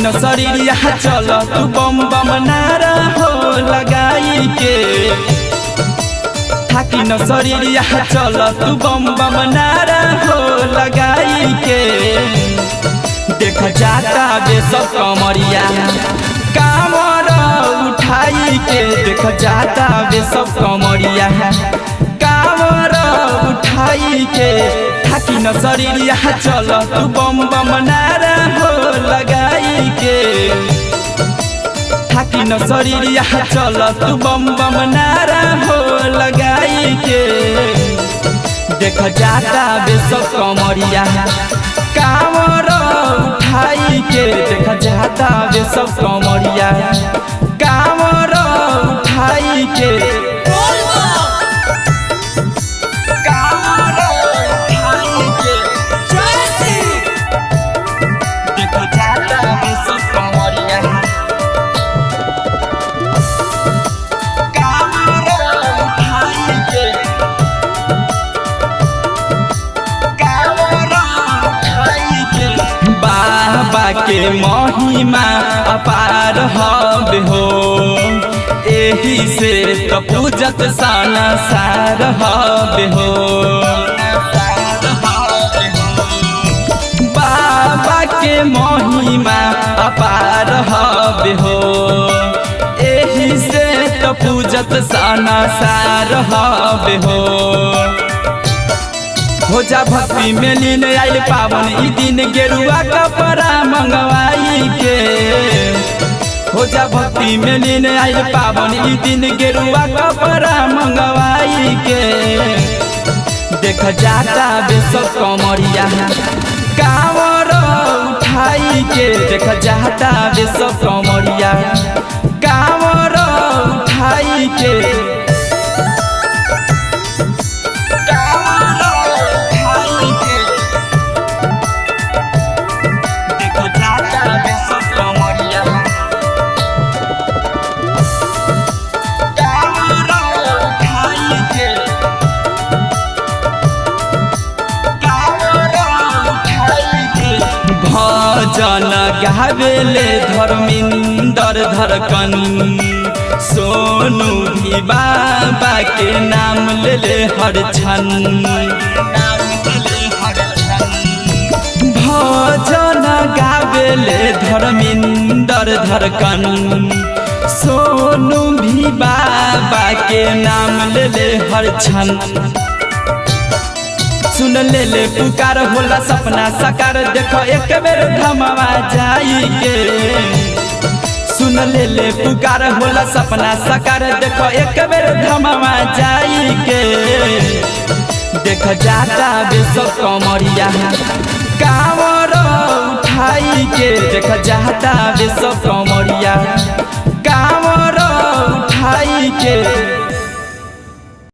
न शरीरिया चल तू बम बम नारा हो लगाई के थाकी न शरीरिया चल तू बम बम नारा हो लगाई के देख जाता बे सब कमरिया कामर उठाई के देख जाता बे सब कमरिया कामर उठाई के थाकी न शरीरिया चल तू बम बम नारा हो लगाई के थाकी न शरीरिया चल तू बम बम नारा हो लगाई के देख जाता बे सब कमरिया कामर उठाई के देख जाता बे सब कमरिया कामर उठाई के के महिमा अपार हबे हो एही से तो पूजत साना सार हबे हो बाबा के महिमा अपार हबे हो एही से तो पूजत साना सार हबे हो जा भक्ति में लीन आइल पावन ई दिन गेरुआ कपड़ा मंगवाई के हो जा भक्ति में लीन आइल पावन ई दिन गेरुआ कपड़ा मंगवाई के देख जाता बे सब कमरिया कांवर उठाई के देख जाता बे सब कमरिया कांवर उठाई के भजन गावेले धर्मिंदर धड़कन सोनू भी बाबा के नाम ले ले हर क्षण भजन गावेले धर्मिंदर धड़कन सोनू भी बाबा के नाम ले ले हर क्षण सुन ले ले पुकार होला सपना साकार देखो एक बेर धमवा जाई के सुन ले ले पुकार होला सपना साकार देखो एक बेर धमवा जाई के देख जाता बे सब कमरिया कांवर उठाई के देख जाता बे सब कमरिया कांवर उठाई के